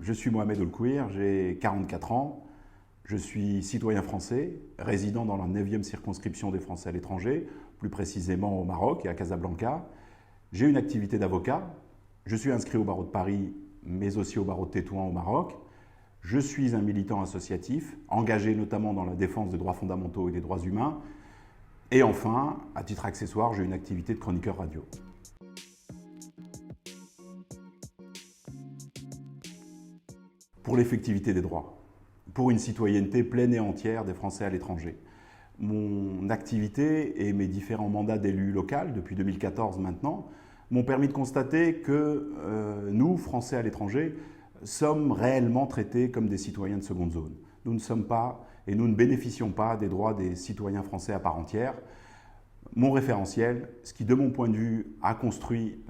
Je suis Mohamed Olkouir, j'ai 44 ans, je suis citoyen français, résident dans la 9e circonscription des Français à l'étranger, plus précisément au Maroc et à Casablanca. J'ai une activité d'avocat, je suis inscrit au barreau de Paris, mais aussi au barreau de Tétouan au Maroc. Je suis un militant associatif, engagé notamment dans la défense des droits fondamentaux et des droits humains. Et enfin, à titre accessoire, j'ai une activité de chroniqueur radio. Pour l'effectivité des droits, pour une citoyenneté pleine et entière des Français à l'étranger. Mon activité et mes différents mandats d'élu local, depuis 2014 maintenant, m'ont permis de constater que nous, Français à l'étranger, sommes réellement traités comme des citoyens de seconde zone. Nous ne sommes pas et nous ne bénéficions pas des droits des citoyens français à part entière. Mon référentiel, ce qui de mon point de vue a construit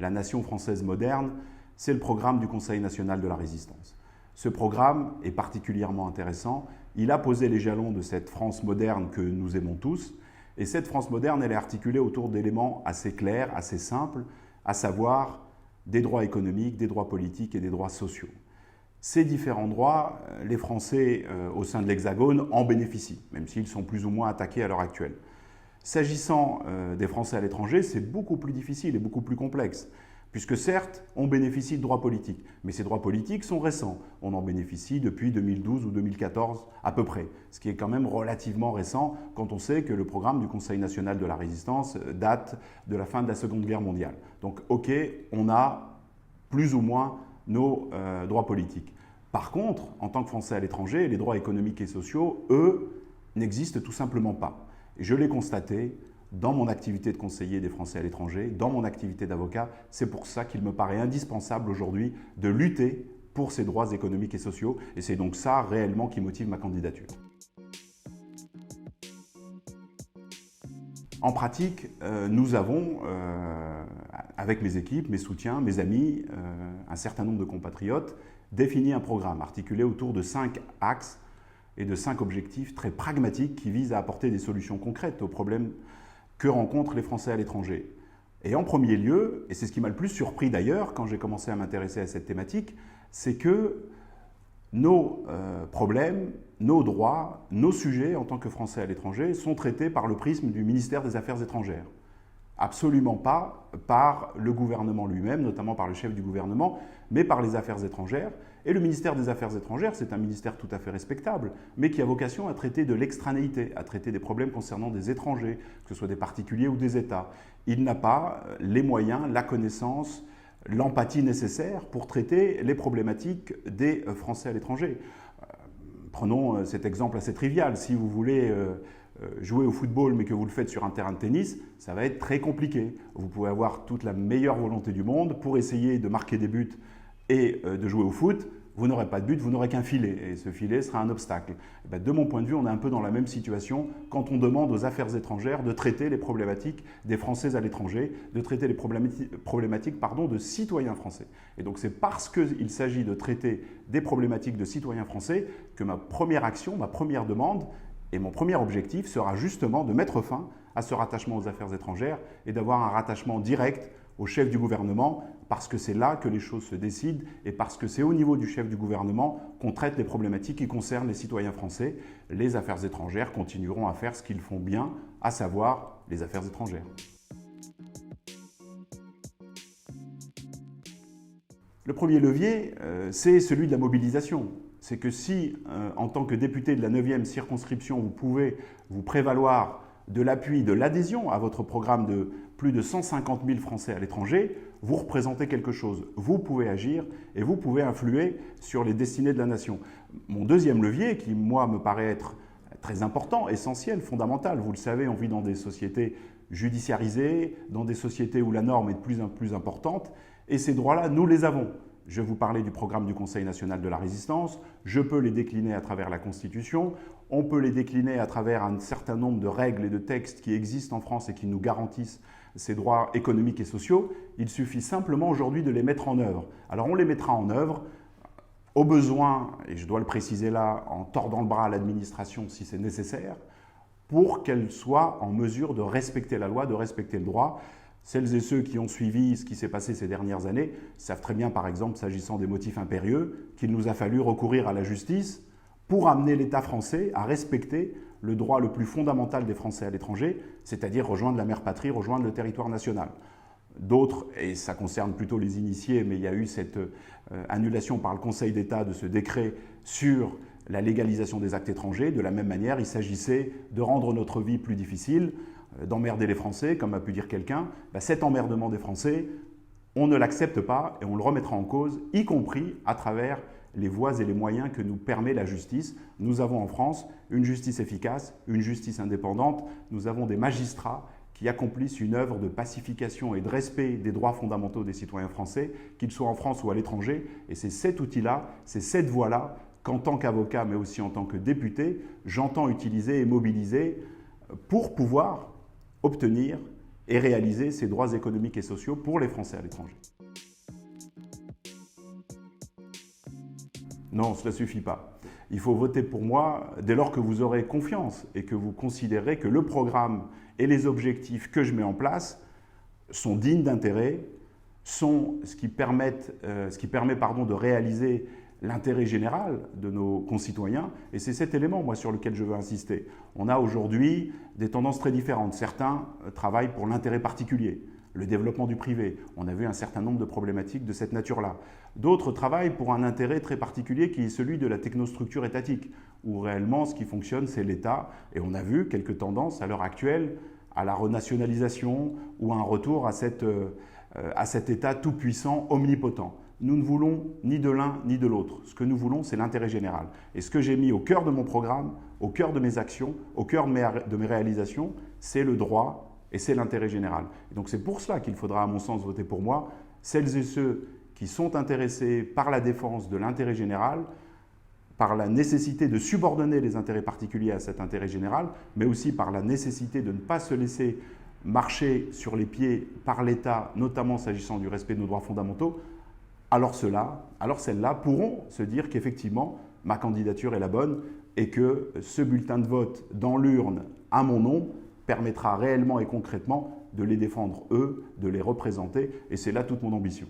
la nation française moderne, c'est le programme du Conseil national de la résistance. Ce programme est particulièrement intéressant. Il a posé les jalons de cette France moderne que nous aimons tous. Et cette France moderne, elle est articulée autour d'éléments assez clairs, assez simples, à savoir des droits économiques, des droits politiques et des droits sociaux. Ces différents droits, les Français au sein de l'Hexagone en bénéficient, même s'ils sont plus ou moins attaqués à l'heure actuelle. S'agissant des Français à l'étranger, c'est beaucoup plus difficile et beaucoup plus complexe. Puisque certes, on bénéficie de droits politiques, mais ces droits politiques sont récents. On en bénéficie depuis 2012 ou 2014 à peu près, ce qui est quand même relativement récent quand on sait que le programme du Conseil national de la résistance date de la fin de la Seconde Guerre mondiale. Donc ok, on a plus ou moins nos droits politiques. Par contre, en tant que Français à l'étranger, les droits économiques et sociaux, eux, n'existent tout simplement pas. Et je l'ai constaté dans mon activité de conseiller des Français à l'étranger, dans mon activité d'avocat. C'est pour ça qu'il me paraît indispensable aujourd'hui de lutter pour ces droits économiques et sociaux. Et c'est donc ça réellement qui motive ma candidature. En pratique, nous avons, avec mes équipes, mes soutiens, mes amis, un certain nombre de compatriotes, défini un programme articulé autour de 5 axes et de 5 objectifs très pragmatiques qui visent à apporter des solutions concrètes aux problèmes que rencontrent les Français à l'étranger. Et en premier lieu, et c'est ce qui m'a le plus surpris d'ailleurs quand j'ai commencé à m'intéresser à cette thématique, c'est que nos problèmes, nos droits, nos sujets en tant que Français à l'étranger sont traités par le prisme du ministère des Affaires étrangères. Absolument pas par le gouvernement lui-même, notamment par le chef du gouvernement, mais par les Affaires étrangères. Et le ministère des Affaires étrangères, c'est un ministère tout à fait respectable, mais qui a vocation à traiter de l'extranéité, à traiter des problèmes concernant des étrangers, que ce soit des particuliers ou des États. Il n'a pas les moyens, la connaissance, l'empathie nécessaire pour traiter les problématiques des Français à l'étranger. Prenons cet exemple assez trivial. Si vous voulez jouer au football mais que vous le faites sur un terrain de tennis, ça va être très compliqué. Vous pouvez avoir toute la meilleure volonté du monde pour essayer de marquer des buts et de jouer au foot. Vous n'aurez pas de but, vous n'aurez qu'un filet et ce filet sera un obstacle. De mon point de vue, on est un peu dans la même situation quand on demande aux affaires étrangères de traiter les problématiques des Français à l'étranger, de traiter les problématiques de citoyens français. Et donc c'est parce qu'il s'agit de traiter des problématiques de citoyens français que ma première action, ma première demande et mon premier objectif sera justement de mettre fin à ce rattachement aux affaires étrangères et d'avoir un rattachement direct au chef du gouvernement, parce que c'est là que les choses se décident et parce que c'est au niveau du chef du gouvernement qu'on traite les problématiques qui concernent les citoyens français. Les affaires étrangères continueront à faire ce qu'ils font bien, à savoir les affaires étrangères. Le premier levier, c'est celui de la mobilisation. C'est que si, en tant que député de la 9e circonscription, vous pouvez vous prévaloir de l'appui, de l'adhésion à votre programme de plus de 150 000 Français à l'étranger, vous représentez quelque chose. Vous pouvez agir et vous pouvez influer sur les destinées de la nation. Mon deuxième levier, qui moi me paraît être très important, essentiel, fondamental, vous le savez, on vit dans des sociétés judiciarisées, dans des sociétés où la norme est de plus en plus importante, et ces droits-là, nous les avons. Je vous parlais du programme du Conseil national de la résistance, je peux les décliner à travers la Constitution, on peut les décliner à travers un certain nombre de règles et de textes qui existent en France et qui nous garantissent ces droits économiques et sociaux. Il suffit simplement aujourd'hui de les mettre en œuvre. Alors on les mettra en œuvre, au besoin, et je dois le préciser là, en tordant le bras à l'administration si c'est nécessaire, pour qu'elle soit en mesure de respecter la loi, de respecter le droit. Celles et ceux qui ont suivi ce qui s'est passé ces dernières années savent très bien, par exemple, s'agissant des motifs impérieux, qu'il nous a fallu recourir à la justice pour amener l'État français à respecter le droit le plus fondamental des Français à l'étranger, c'est-à-dire rejoindre la mère patrie, rejoindre le territoire national. D'autres, et ça concerne plutôt les initiés, mais il y a eu cette annulation par le Conseil d'État de ce décret sur la légalisation des actes étrangers. De la même manière, il s'agissait de rendre notre vie plus difficile, d'emmerder les Français, comme a pu dire quelqu'un. Cet emmerdement des Français, on ne l'accepte pas et on le remettra en cause, y compris à travers les voies et les moyens que nous permet la justice. Nous avons en France une justice efficace, une justice indépendante. Nous avons des magistrats qui accomplissent une œuvre de pacification et de respect des droits fondamentaux des citoyens français, qu'ils soient en France ou à l'étranger. Et c'est cet outil-là, c'est cette voie-là qu'en tant qu'avocat, mais aussi en tant que député, j'entends utiliser et mobiliser pour pouvoir obtenir et réaliser ces droits économiques et sociaux pour les Français à l'étranger. Non, cela ne suffit pas. Il faut voter pour moi dès lors que vous aurez confiance et que vous considérez que le programme et les objectifs que je mets en place sont dignes d'intérêt, sont ce qui permet de réaliser l'intérêt général de nos concitoyens. Et c'est cet élément, moi, sur lequel je veux insister. On a aujourd'hui des tendances très différentes. Certains travaillent pour l'intérêt particulier, le développement du privé. On a vu un certain nombre de problématiques de cette nature-là. D'autres travaillent pour un intérêt très particulier qui est celui de la technostructure étatique, où réellement ce qui fonctionne, c'est l'État. Et on a vu quelques tendances à l'heure actuelle à la renationalisation ou à un retour à cet État tout-puissant, omnipotent. Nous ne voulons ni de l'un ni de l'autre. Ce que nous voulons, c'est l'intérêt général. Et ce que j'ai mis au cœur de mon programme, au cœur de mes actions, au cœur de mes réalisations, c'est le droit et c'est l'intérêt général. Et donc c'est pour cela qu'il faudra, à mon sens, voter pour moi. Celles et ceux qui sont intéressés par la défense de l'intérêt général, par la nécessité de subordonner les intérêts particuliers à cet intérêt général, mais aussi par la nécessité de ne pas se laisser marcher sur les pieds par l'État, notamment s'agissant du respect de nos droits fondamentaux, alors celles-là pourront se dire qu'effectivement, ma candidature est la bonne et que ce bulletin de vote dans l'urne à mon nom permettra réellement et concrètement de les défendre eux, de les représenter, et c'est là toute mon ambition.